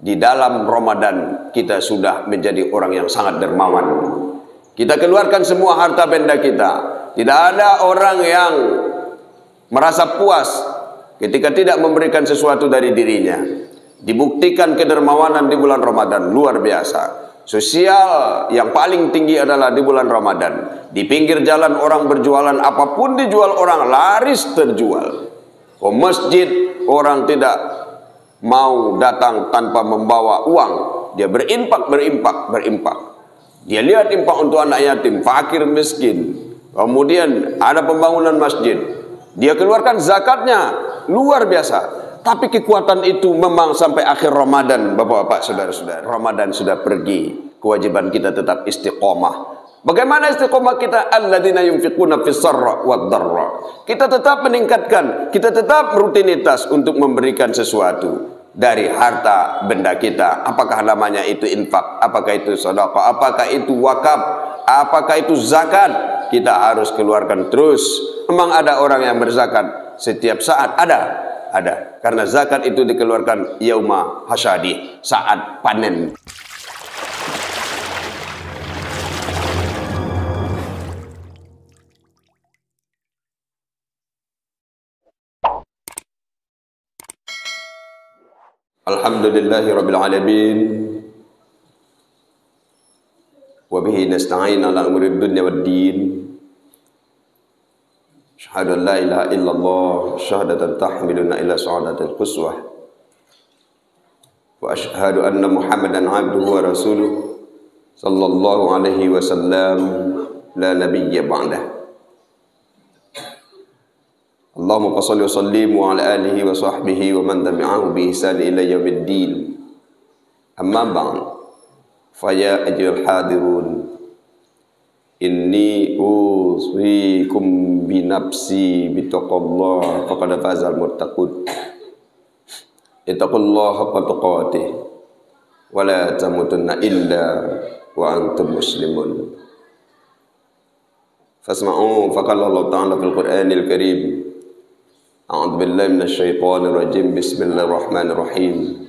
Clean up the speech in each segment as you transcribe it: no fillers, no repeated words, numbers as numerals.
di dalam Ramadan kita sudah menjadi orang yang sangat dermawan. Kita keluarkan semua harta benda kita. Tidak ada orang yang merasa puas ketika tidak memberikan sesuatu dari dirinya. Dibuktikan kedermawanan di bulan Ramadan luar biasa. Sosial yang paling tinggi adalah di bulan Ramadan. Di pinggir jalan orang berjualan, apapun dijual orang laris terjual. Ke masjid orang tidak mau datang tanpa membawa uang. Dia berimpak. Dia lihat impak untuk anak yatim, fakir, miskin. Kemudian ada pembangunan masjid. Dia keluarkan zakatnya, luar biasa. Tapi kekuatan itu memang sampai akhir Ramadan, bapak-bapak, saudara-saudara. Ramadan sudah pergi, kewajiban kita tetap istiqomah. Bagaimana istiqomah kita? Alladzina yunfiquna fis sarra wad dharra. Kita tetap meningkatkan, kita tetap rutinitas untuk memberikan sesuatu dari harta benda kita. Apakah namanya itu infak, apakah itu sedekah, apakah itu wakaf, apakah itu zakat, kita harus keluarkan terus. Memang ada orang yang berzakat setiap saat? Ada. Karena zakat itu dikeluarkan yauma hasadi, saat panen. Alhamdulillahirabbil alamin. Wa bihi nasta'in ala umuri dunya waddin. Asyhadu an la ilaha illallah syahadatan tahmiluna ila sa'adatil quswah. Wa asyhadu anna Muhammadan abduhu wa rasuluh sallallahu alaihi wasallam la nabiyya ba'dah. Allahumma shalli wa sallim wa ala alihi wa sahbihi wa man tabi'ahu bi ihsan ila yaumiddin. Amma ba'd. Fa ya ayyuhal hadirun, inni usikum bi nafsi bi taqwallah faqad fazal muttaqun. Ittaqullaha haqqa tuqatih wa la tamutunna illa wa antum muslimun. Fasma'u faqala Allah ta'ala fil Qur'anil Karim. A'udzu billahi minasy syaithanir rajim. Bismillahirrahmanirrahim.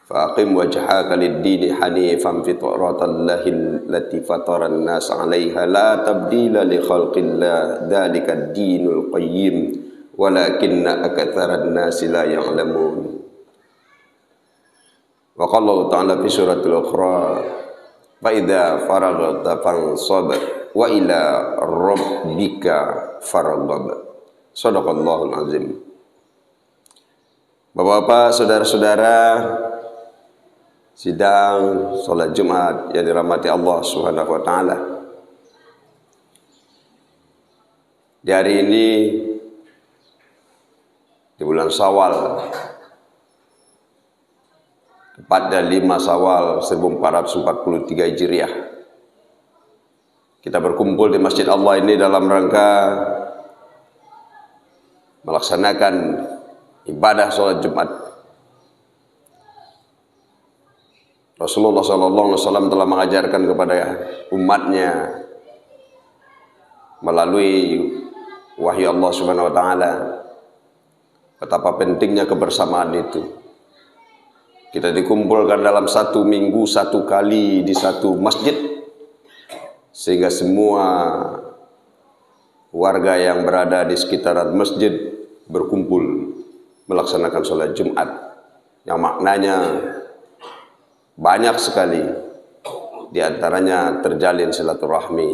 Faqim wajhaka lid-dini hanifan fitratallahi allati fataran nas 'alaiha la tabdila li khalqillah dzalika ad-dinul qayyim walakinna aktsaran nas la ya'lamun. Wa qala Allah ta'ala fi suratul Ukhra, fa idza faraghta fansab wa ila rabbika farghab. Shadaqallahul azim. Bapak-bapak, saudara-saudara, sidang salat Jumat yang dirahmati Allah Subhanahu wa taala. Di hari ini di bulan Syawal, tepatnya 5 Syawal 1443 Hijriah, kita berkumpul di Masjid Allah ini dalam rangka melaksanakan ibadah salat Jumat. Rasulullah SAW telah mengajarkan kepada umatnya melalui wahyu Allah Subhanahu wa taala betapa pentingnya kebersamaan itu. Kita dikumpulkan dalam satu minggu satu kali di satu masjid, sehingga semua warga yang berada di sekitaran masjid berkumpul melaksanakan sholat Jumat yang maknanya banyak sekali. Di antaranya terjalin silaturahmi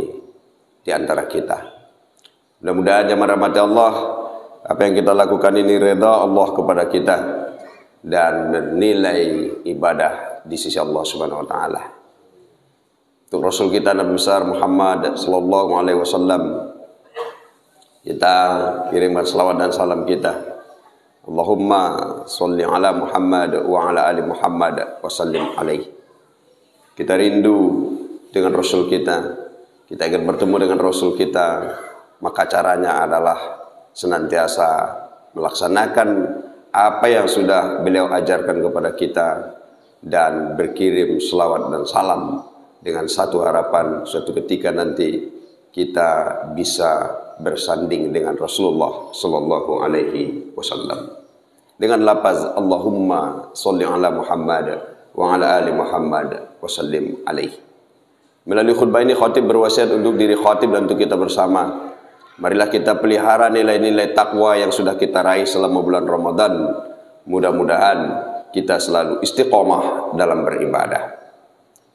di antara kita. Mudah-mudahan jemaah rahmat Allah, apa yang kita lakukan ini reda Allah kepada kita dan bernilai ibadah di sisi Allah Subhanahu wa taala. Untuk Rasul kita Nabi besar Muhammad sallallahu alaihi wasallam, kita kirimkan selawat dan salam kita. Allahumma sholli ala Muhammad wa ala ali Muhammad wa sallim alaihi. Kita rindu dengan Rasul kita, kita ingin bertemu dengan Rasul kita, maka caranya adalah senantiasa melaksanakan apa yang sudah beliau ajarkan kepada kita dan berkirim selawat dan salam dengan satu harapan, suatu ketika nanti kita bisa bersanding dengan Rasulullah sallallahu alaihi wasallam. dengan lafaz Allahumma sholli ala Muhammad wa ala ali Muhammad wa sallim alaihi. Melalui khutbah ini khatib berwasiat untuk diri khatib dan untuk kita bersama. Marilah kita pelihara nilai-nilai takwa yang sudah kita raih selama bulan Ramadan. Mudah-mudahan kita selalu istiqomah dalam beribadah.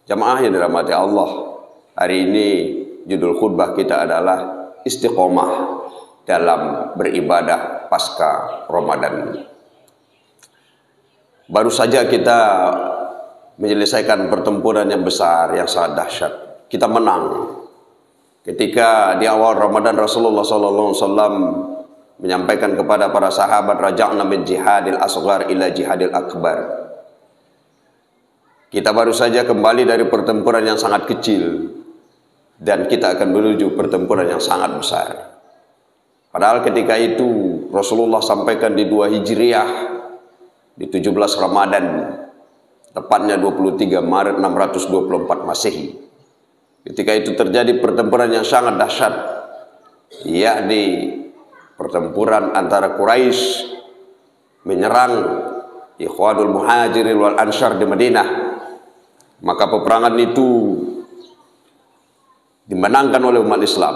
Jamaah yang dirahmati Allah, hari ini judul khutbah kita adalah istiqomah dalam beribadah pasca Ramadan. Baru saja kita menyelesaikan pertempuran yang besar, yang sangat dahsyat. Kita menang. Ketika di awal Ramadan Rasulullah SAW menyampaikan kepada para sahabat, raja'na min jihadil asghar ila jihadil akbar. Kita baru saja kembali dari pertempuran yang sangat kecil dan kita akan menuju pertempuran yang sangat besar. Padahal ketika itu Rasulullah sampaikan di 2 Hijriah, di 17 Ramadan, tepatnya 23 Maret 624 Masehi. Ketika itu terjadi pertempuran yang sangat dahsyat, yakni pertempuran antara Quraisy menyerang Ikhwanul Muhajirin wal Ansar di Madinah. Maka peperangan itu dimenangkan oleh umat Islam.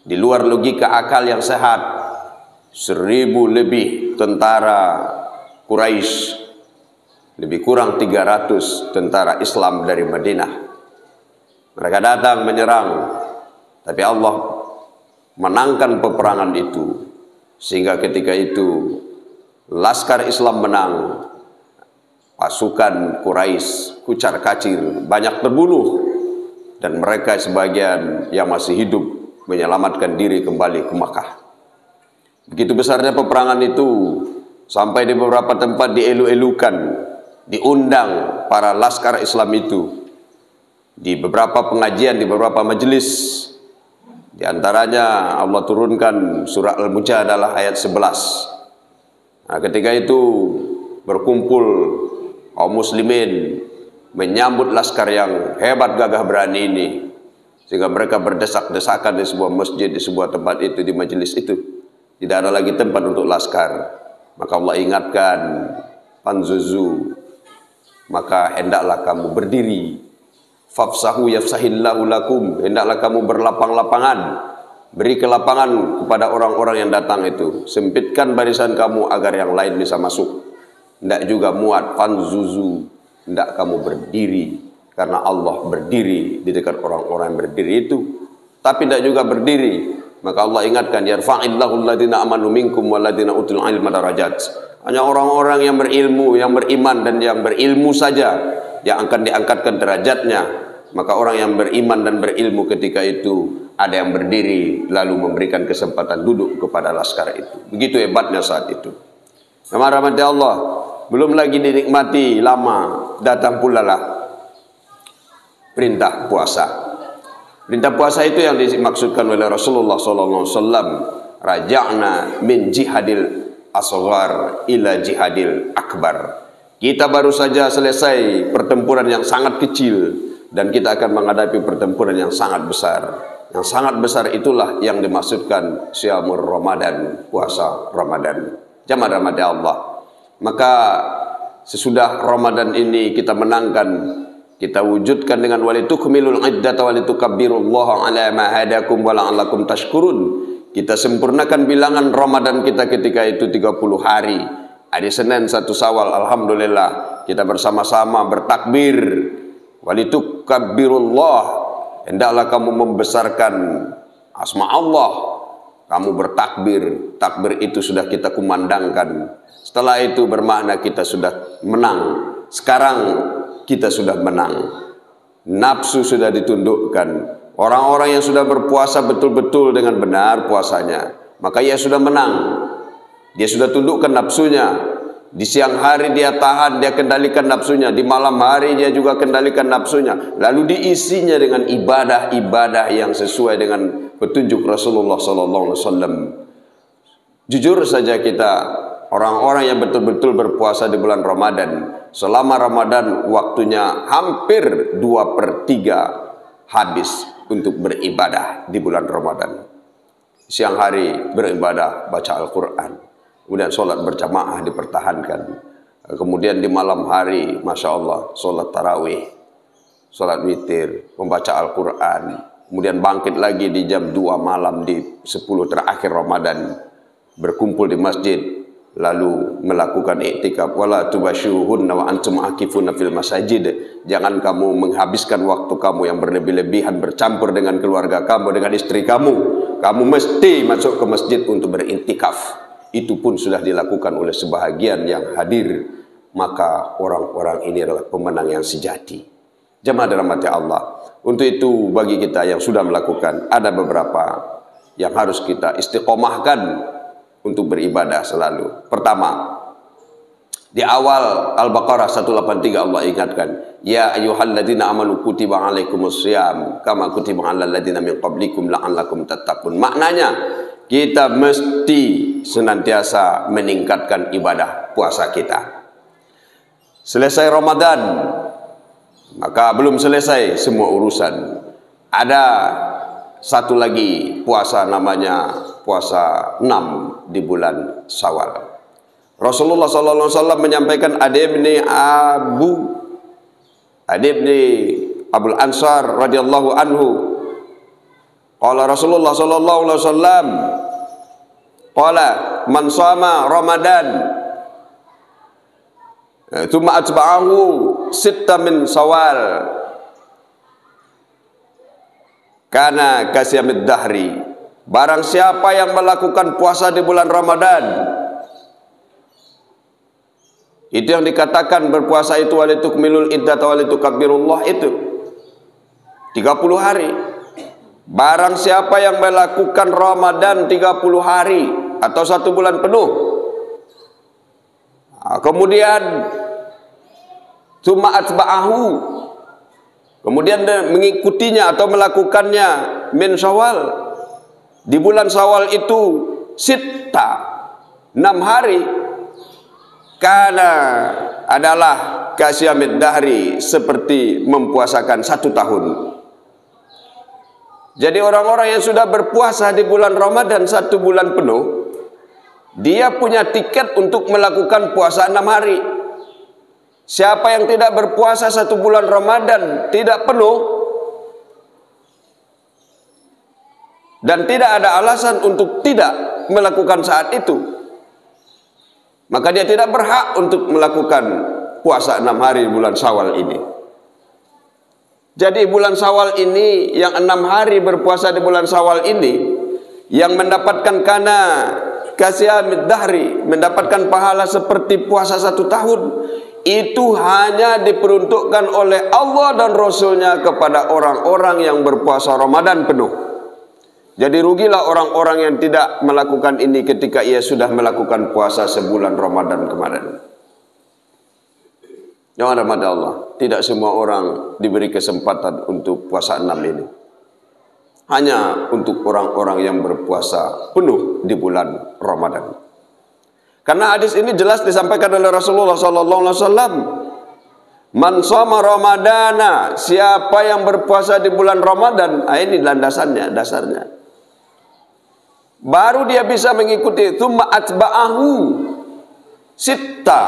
Di luar logika akal yang sehat, 1000 lebih tentara Quraisy, lebih kurang 300 tentara Islam dari Madinah. Mereka datang menyerang, tapi Allah menangkan peperangan itu, sehingga ketika itu laskar Islam menang, pasukan Quraisy kucar kacir, banyak terbunuh, dan mereka sebagian yang masih hidup menyelamatkan diri kembali ke Makkah. Begitu besarnya peperangan itu, sampai di beberapa tempat dielu-elukan, diundang para laskar Islam itu di beberapa pengajian, di beberapa majelis. Di antaranya Allah turunkan surah Al-Mujadalah ayat 11. Nah, ketika itu berkumpul kaum muslimin menyambut laskar yang hebat, gagah, berani ini, sehingga mereka berdesak-desakan di sebuah masjid, di sebuah tempat itu, di majelis itu. Tidak ada lagi tempat untuk laskar. Maka Allah ingatkan, fanzuzu, maka hendaklah kamu berdiri. Fafsahu yafsahillahu lakum, hendaklah kamu berlapang-lapangan, beri kelapangan kepada orang-orang yang datang itu. Sempitkan barisan kamu agar yang lain bisa masuk. Hendak juga muat, fanzuzu, hendak kamu berdiri, karena Allah berdiri di dekat orang-orang yang berdiri itu. Tapi hendak juga berdiri, maka Allah ingatkan, yarfa'illahu alladhina amanu minkum walladhina utul ilma darajat. Hanya orang-orang yang berilmu, yang beriman dan yang berilmu saja yang akan diangkatkan derajatnya. Maka orang yang beriman dan berilmu ketika itu ada yang berdiri lalu memberikan kesempatan duduk kepada laskar itu. Begitu hebatnya saat itu. Nama rahmat Allah, belum lagi dinikmati lama, datang pula lah perintah puasa. Perintah puasa itu yang dimaksudkan oleh Rasulullah SAW, raja'na min jihadil asghar ila jihadil akbar. Kita baru saja selesai pertempuran yang sangat kecil dan kita akan menghadapi pertempuran yang sangat besar. Yang sangat besar itulah yang dimaksudkan syamur Ramadan, puasa Ramadan. Jamaah rahmati Allah. Maka sesudah Ramadan ini kita menangkan, kita wujudkan dengan walitukmilul iddata walitukabbirullaha ala ma hadakum wa la'allakum tashkurun. Kita sempurnakan bilangan Ramadan kita ketika itu 30 hari. Hari Senin 1 Syawal, alhamdulillah kita bersama-sama bertakbir. Walitukabbirullah, hendaklah kamu membesarkan asma Allah. Kamu bertakbir, takbir itu sudah kita kumandangkan. Setelah itu bermakna kita sudah menang. Sekarang kita sudah menang. Nafsu sudah ditundukkan. Orang-orang yang sudah berpuasa betul-betul dengan benar puasanya, maka ia sudah menang. Dia sudah tundukkan nafsunya. Di siang hari dia tahan, dia kendalikan nafsunya. Di malam hari dia juga kendalikan nafsunya. Lalu diisinya dengan ibadah-ibadah yang sesuai dengan petunjuk Rasulullah SAW. Jujur saja kita, orang-orang yang betul-betul berpuasa di bulan Ramadan, selama Ramadan waktunya hampir 2/3 habis untuk beribadah di bulan Ramadan. Siang hari beribadah, baca Al-Quran. Kemudian sholat berjamaah dipertahankan. Kemudian di malam hari, Masya Allah, sholat tarawih, sholat witir, membaca Al-Quran. Kemudian bangkit lagi di jam 2 malam di 10 terakhir Ramadan, berkumpul di masjid, lalu melakukan iktikaf. Wala tubashiruhunna wa antum akifuna fil masajid. Jangan kamu menghabiskan waktu kamu yang berlebih-lebihan bercampur dengan keluarga kamu, dengan istri kamu. Kamu mesti masuk ke masjid untuk beriktikaf. Itu pun sudah dilakukan oleh sebahagian yang hadir. Maka orang-orang ini adalah pemenang yang sejati. Jemaah dirahmati Allah. Untuk itu bagi kita yang sudah melakukan, ada beberapa yang harus kita istiqomahkan untuk beribadah selalu. Pertama, di awal Al-Baqarah 183 Allah ingatkan, ya ayyuhalladzina amanu kutiba alaikumussyiyam kama kutiba alal ladzina min qablikum la'allakum tattaqun. Maknanya kita mesti senantiasa meningkatkan ibadah puasa kita. Selesai Ramadan, maka belum selesai semua urusan. Ada satu lagi puasa, namanya puasa 6 di bulan Syawal. Rasulullah SAW menyampaikan, Adibni Abul Ansar radhiyallahu anhu, qala Rasulullah SAW, qala man shama Ramadan thumma atba'ahu sitta min Syawal kana kasyamid dahri. Barang siapa yang melakukan puasa di bulan Ramadan, itu yang dikatakan berpuasa itu walitukmilul iddat walitukabbirullah, itu 30 hari. Barang siapa yang melakukan Ramadan 30 hari atau 1 bulan penuh, kemudian summa atba'ahu, kemudian mengikutinya atau melakukannya min Syawal, di bulan Syawal itu sitta, 6 hari, karena adalah kasyamid dahri, seperti mempuasakan 1 tahun. Jadi orang-orang yang sudah berpuasa di bulan Ramadan 1 bulan penuh, dia punya tiket untuk melakukan puasa 6 hari. Siapa yang tidak berpuasa 1 bulan Ramadan tidak penuh dan tidak ada alasan untuk tidak melakukan saat itu, maka dia tidak berhak untuk melakukan puasa 6 hari bulan Syawal ini. Jadi bulan Syawal ini, yang 6 hari berpuasa di bulan Syawal ini, yang mendapatkan kana kasyamid dahri, mendapatkan pahala seperti puasa 1 tahun, itu hanya diperuntukkan oleh Allah dan Rasulnya kepada orang-orang yang berpuasa Ramadan penuh. Jadi rugilah orang-orang yang tidak melakukan ini ketika ia sudah melakukan puasa sebulan Ramadan kemarin. Yang ada pada Allah, tidak semua orang diberi kesempatan untuk puasa 6 ini. Hanya untuk orang-orang yang berpuasa penuh di bulan Ramadan. Karena hadis ini jelas disampaikan oleh Rasulullah SAW. Man shoma Ramadana, siapa yang berpuasa di bulan Ramadan, ini landasannya, dasarnya. Baru dia bisa mengikuti. Tsumma atba'ahu sitta,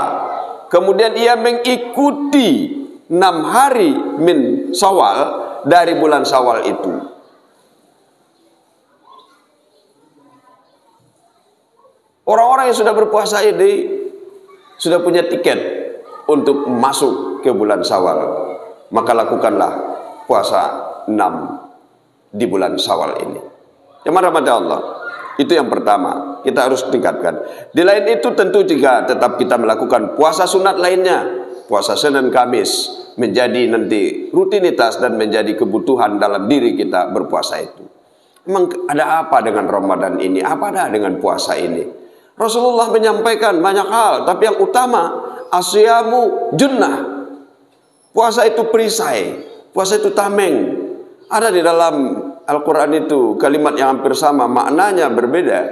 kemudian ia mengikuti 6 hari min Syawal, dari bulan Syawal itu. Orang-orang yang sudah berpuasa ini sudah punya tiket untuk masuk ke bulan Syawal, maka lakukanlah puasa 6 di bulan Syawal ini. Jemaah rahmat Allah, itu yang pertama, kita harus tingkatkan. Di lain itu tentu juga tetap kita melakukan puasa sunat lainnya. Puasa Senin Kamis menjadi nanti rutinitas dan menjadi kebutuhan dalam diri kita berpuasa itu. Memang ada apa dengan Ramadan ini? Apa ada dengan puasa ini? Rasulullah menyampaikan banyak hal, tapi yang utama, asyamu junnah. Puasa itu perisai, puasa itu tameng. Ada di dalam Al-Quran itu kalimat yang hampir sama, maknanya berbeda.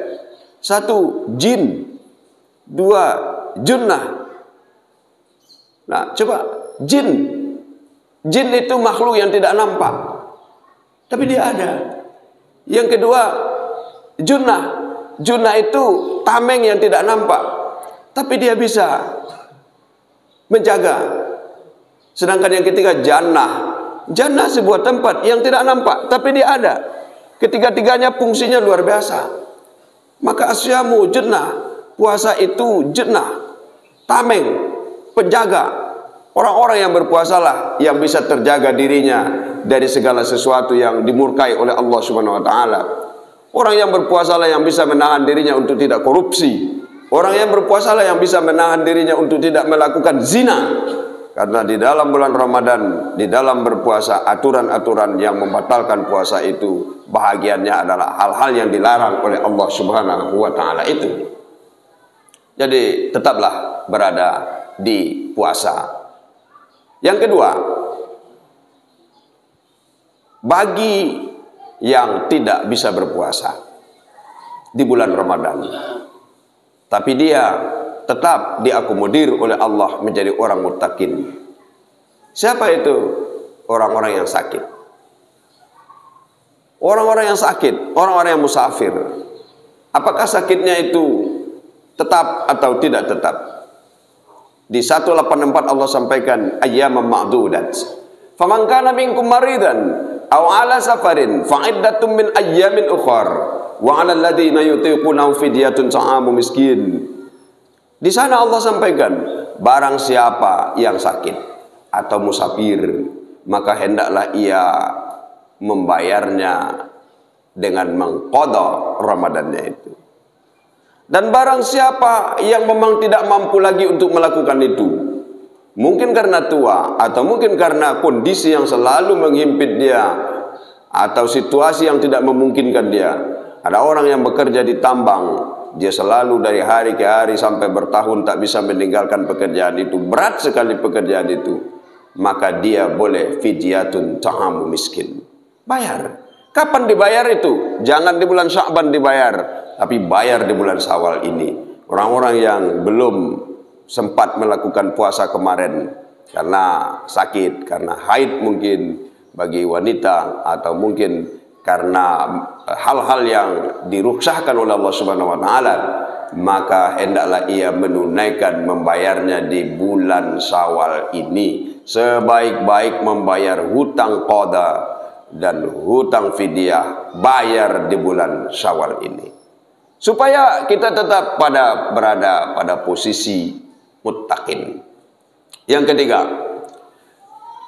1 jin, 2 junnah. Nah, coba jin. Jin itu makhluk yang tidak nampak, tapi dia ada. Yang kedua, junnah. Junnah itu tameng yang tidak nampak, tapi dia bisa menjaga. Sedangkan yang ketiga jannah. Jannah sebuah tempat yang tidak nampak, tapi dia ada. Ketiga-tiganya fungsinya luar biasa. Maka asyamu jannah, puasa itu jannah, tameng, penjaga. Orang-orang yang berpuasalah yang bisa terjaga dirinya dari segala sesuatu yang dimurkai oleh Allah Subhanahu wa taala. Orang yang berpuasalah yang bisa menahan dirinya untuk tidak korupsi. Orang yang berpuasalah yang bisa menahan dirinya untuk tidak melakukan zina. Karena di dalam bulan Ramadan, di dalam berpuasa, aturan-aturan yang membatalkan puasa itu bahagiannya adalah hal-hal yang dilarang oleh Allah Subhanahu wa taala itu. Jadi tetaplah berada di puasa. Yang kedua, bagi yang tidak bisa berpuasa di bulan Ramadan, tapi dia tetap diakomodir oleh Allah menjadi orang muttaqin. Siapa itu? Orang-orang yang sakit. Orang-orang yang sakit, orang-orang yang musafir. Apakah sakitnya itu tetap atau tidak tetap? Di 184 Allah sampaikan ayyaman ma'dudat. Faman kana minkum maridan aw ala safarin fa iddatun min ayyamin ukhar wa 'alal ladzina yutiqunahu fidyatun ta'amu miskin. Di sana Allah sampaikan, barang siapa yang sakit atau musafir, maka hendaklah ia membayarnya dengan mengqadha Ramadannya itu. Dan barang siapa yang memang tidak mampu lagi untuk melakukan itu, mungkin karena tua atau mungkin karena kondisi yang selalu menghimpit dia atau situasi yang tidak memungkinkan dia. Ada orang yang bekerja di tambang, dia selalu dari hari ke hari sampai bertahun tak bisa meninggalkan pekerjaan itu, berat sekali pekerjaan itu, maka dia boleh fidyatun ta'amu miskin, bayar. Kapan dibayar itu? Jangan di bulan Sya'ban dibayar, tapi bayar di bulan Syawal ini. Orang-orang yang belum sempat melakukan puasa kemarin karena sakit, karena haid mungkin bagi wanita, atau mungkin karena hal-hal yang diruksahkan oleh Allah Subhanahu wa taala, maka hendaklah ia menunaikan membayarnya di bulan Syawal ini. Sebaik-baik membayar hutang qadha dan hutang fidyah, bayar di bulan Syawal ini, supaya kita tetap berada pada posisi muttaqin. Yang ketiga,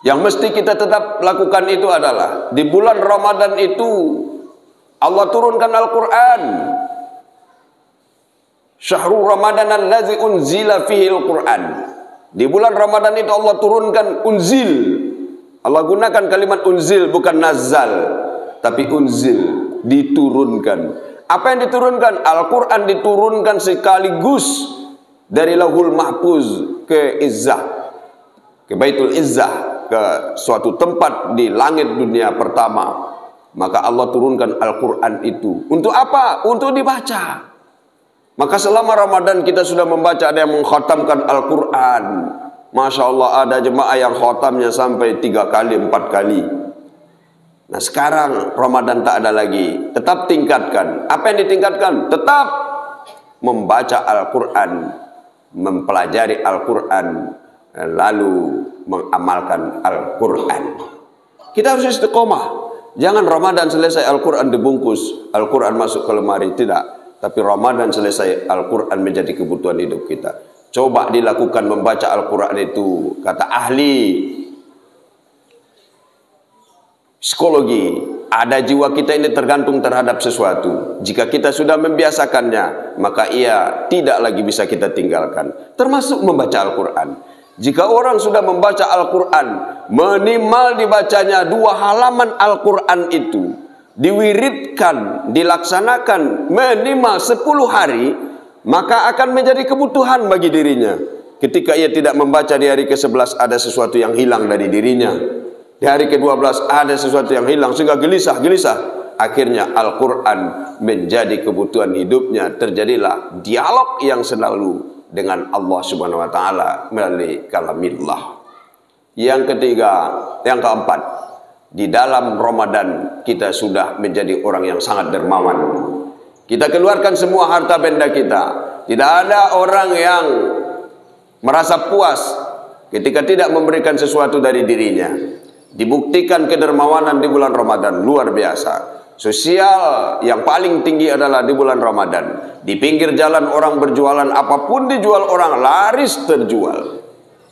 yang mesti kita tetap lakukan itu adalah di bulan Ramadan itu Allah turunkan Al-Quran. Syahrul Ramadan allazi unzila fihi Al-Quran. Di bulan Ramadan itu Allah turunkan unzil. Allah gunakan kalimat unzil, bukan nazal, tapi unzil, diturunkan. Apa yang diturunkan? Al-Quran diturunkan sekaligus dari Lauhul Mahfuz ke Izzah, ke Baitul Izzah, ke suatu tempat di langit dunia pertama. Maka Allah turunkan Al-Quran itu. Untuk apa? Untuk dibaca. Maka selama Ramadan kita sudah membaca, ada yang mengkhatamkan Al-Quran. Masya Allah, ada jemaah yang khatamnya sampai 3 kali, 4 kali. Nah sekarang Ramadan tak ada lagi. Tetap tingkatkan. Apa yang ditingkatkan? Tetap membaca Al-Quran, mempelajari Al-Quran, lalu mengamalkan Al-Quran. Kita harus istiqomah. Jangan Ramadan selesai Al-Quran dibungkus, Al-Quran masuk ke lemari. Tidak. Tapi Ramadan selesai, Al-Quran menjadi kebutuhan hidup kita. Coba dilakukan membaca Al-Quran itu. Kata ahli psikologi, ada jiwa kita ini tergantung terhadap sesuatu. Jika kita sudah membiasakannya, maka ia tidak lagi bisa kita tinggalkan. Termasuk membaca Al-Quran. Jika orang sudah membaca Al-Quran, minimal dibacanya 2 halaman Al-Quran itu, diwiridkan, dilaksanakan minimal 10 hari, maka akan menjadi kebutuhan bagi dirinya. Ketika ia tidak membaca di hari ke-11, ada sesuatu yang hilang dari dirinya. Di hari ke-12 ada sesuatu yang hilang, sehingga gelisah. Akhirnya Al-Quran menjadi kebutuhan hidupnya. Terjadilah dialog yang selalu dengan Allah Subhanahu wa taala melalui kalamillah. Yang ketiga, yang keempat, di dalam Ramadan kita sudah menjadi orang yang sangat dermawan. Kita keluarkan semua harta benda kita. Tidak ada orang yang merasa puas ketika tidak memberikan sesuatu dari dirinya. Dibuktikan kedermawanan di bulan Ramadan luar biasa. Sosial yang paling tinggi adalah di bulan Ramadan. Di pinggir jalan orang berjualan, apapun dijual orang laris terjual.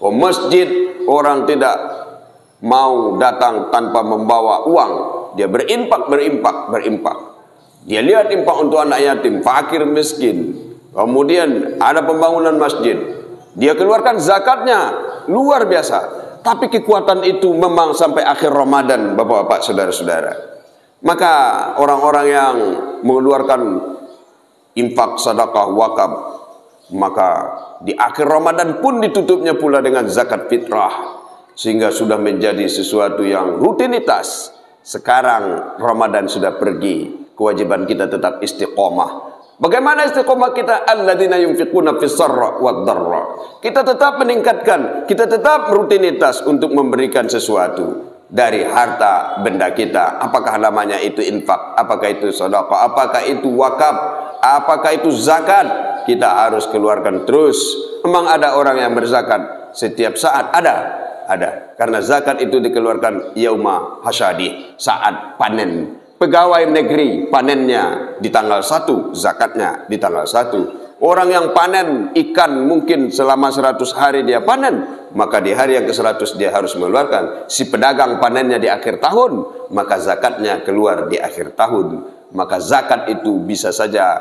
Ke masjid orang tidak mau datang tanpa membawa uang. Dia berimpak. Dia lihat impak untuk anak yatim, fakir, miskin. Kemudian ada pembangunan masjid. Dia keluarkan zakatnya luar biasa. Tapi kekuatan itu memang sampai akhir Ramadan, bapak-bapak, saudara-saudara. Maka orang-orang yang mengeluarkan infak, sedekah, wakaf, maka di akhir Ramadan pun ditutupnya pula dengan zakat fitrah, sehingga sudah menjadi sesuatu yang rutinitas. Sekarang Ramadan sudah pergi, kewajiban kita tetap istiqomah. Bagaimana istiqomah kita? Alladzina yunfiquna fis sarra wad dharra. Kita tetap meningkatkan, kita tetap rutinitas untuk memberikan sesuatu dari harta benda kita. Apakah namanya itu infak, apakah itu sedekah, apakah itu wakaf, apakah itu zakat, kita harus keluarkan terus. Memang ada orang yang berzakat setiap saat? Ada. Karena zakat itu dikeluarkan yauma hasadi, saat panen. Pegawai negeri panennya di tanggal 1, zakatnya di tanggal 1. Orang yang panen ikan mungkin selama 100 hari dia panen, maka di hari yang ke-100 dia harus mengeluarkan. Si pedagang panennya di akhir tahun, maka zakatnya keluar di akhir tahun. Maka zakat itu bisa saja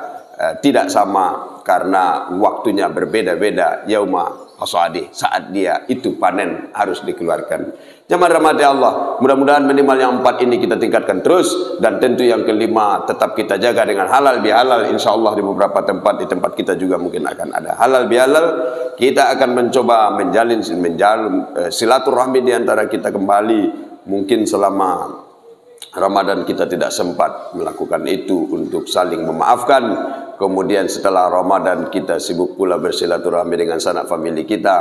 tidak sama karena waktunya berbeda-beda. Yauma hasadi, saat dia itu panen harus dikeluarkan. Jemaah rahmati Allah, mudah-mudahan minimal yang 4 ini kita tingkatkan terus, dan tentu yang kelima tetap kita jaga dengan halal bihalal. Insya Allah di beberapa tempat, di tempat kita juga mungkin akan ada halal bihalal. Kita akan mencoba menjalin silaturahmi di antara kita kembali. Mungkin selama Ramadan kita tidak sempat melakukan itu untuk saling memaafkan. Kemudian setelah Ramadan kita sibuk pula bersilaturahmi dengan sanak famili kita,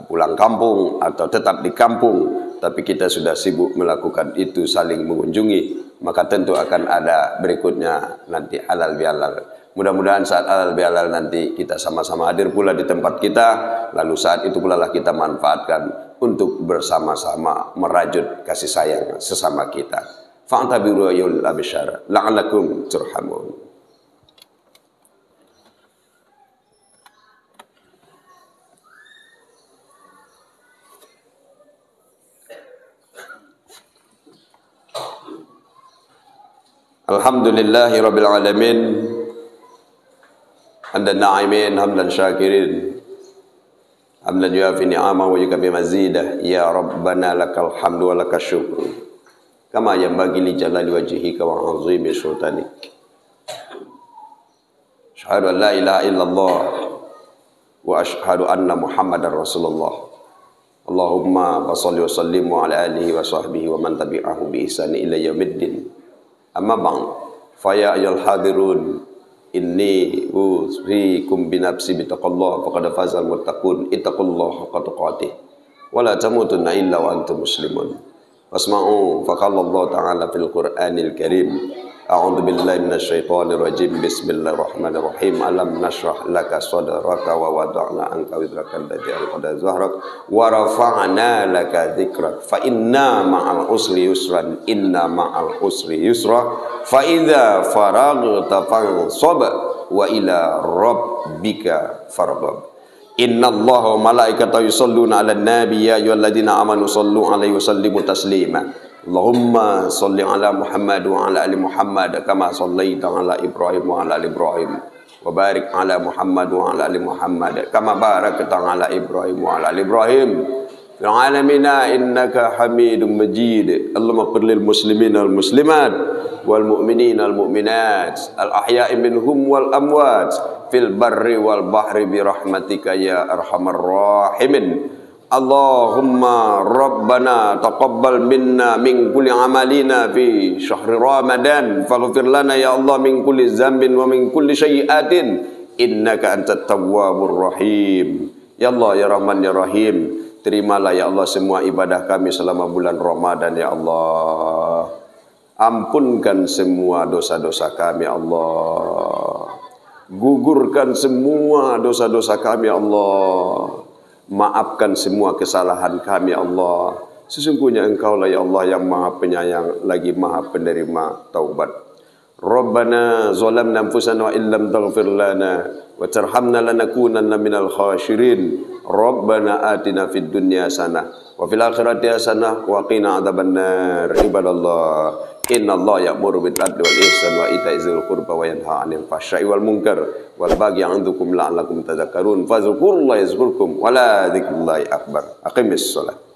pulang kampung atau tetap di kampung, tapi kita sudah sibuk melakukan itu, saling mengunjungi. Maka tentu akan ada berikutnya nanti halal bihalal. Mudah-mudahan saat halal bihalal nanti kita sama-sama hadir pula di tempat kita. Lalu saat itu pula lah kita manfaatkan untuk bersama-sama merajut kasih sayang sesama kita. Fa'tabiru ayyul absyar la'allakum turhamun. Alhamdulillahi rabbil alamin, hamdan na'imin, hamdan syakirin, hamdan yuafi ni'amah wa yukafi mazidah. Ya Rabbana lakal hamdu wa lakal syukru kama yanbaghi li jalali wajhika wa 'azimi sultanik. Asyhadu an la ilaha illallah wa asyhadu anna Muhammadar Rasulullah. Allahumma shalli wa sallim ala alihi wa sahbihi wa man tabi'ahu bi ihsani ila yaumiddin. Amma ba'd, fa ya ayyuhal hadirun, inni usikum bi nafsi bi taqwallah faqad fazal muttaqun. Ittaqullaha haqqa tuqatih wa la tamutunna illa wa antum muslimun. Wasma'u faqala Allah ta'ala fil Qur'anil Karim. A'udzu billahi minasyaitonir rajim. Bismillahirrahmanirrahim. Alam nashrah laka sadraka wa wada'na anka wizraka alladzi anqadha dhahrak wa rafa'na laka dzikrak fa inna ma'al usri yusran inna ma'al usri yusra fa idza faraghta fansab wa ila rabbika farghab. Innallaha wa malaikatahu yusholluna 'alan nabi ya ayyuhalladzina amanu shallu 'alaihi wa sallimu taslima. Allahumma shalli 'ala Muhammad wa 'ala ali Muhammad kama shallaita 'ala Ibrahim wa 'ala ali Ibrahim wa barik 'ala Muhammad wa 'ala ali Muhammad kama barakta 'ala Ibrahim wa 'ala ali Ibrahim fil 'alamin innaka Hamidum Majid. Allahumma ighfir lil muslimin wal muslimat wal mu'minin wal mu'minat al ahya'i minhum wal amwat fil barri wal bahri bi rahmatika ya arhamar rahimin. Allahumma rabbana taqabbal minna min kulli amalina fi syahri Ramadan faghfir lana ya Allah min kulli dzambin wa min kulli sayyi'atin innaka antat tawwabur rahim. Ya Allah ya Rahman ya Rahim, terimalah ya Allah semua ibadah kami selama bulan Ramadan ya Allah. Ampunkan semua dosa-dosa kami Allah. Gugurkan semua dosa-dosa kami ya Allah. Maafkan semua kesalahan kami ya Allah. Sesungguhnya Engkaulah ya Allah yang Maha Penyayang lagi Maha Penerima taubat. Rabbana zalamna anfusana wa illam taghfir lana wa tarhamna lanakunanna minal khasirin. Rabbana atina fid dunya hasanah wa fil akhirati hasanah wa qina adzabannar. Ibadallah, innallaha ya'muru bil adli wal ihsani wa ita'i dzil qurba wa yanha 'anil fahsya'i wal munkar wal baghi ya'idzukum la'allakum tadhakkarun. Fadhkurullaha yazkurkum wa la dzikrullahi akbar. Aqimis shalah.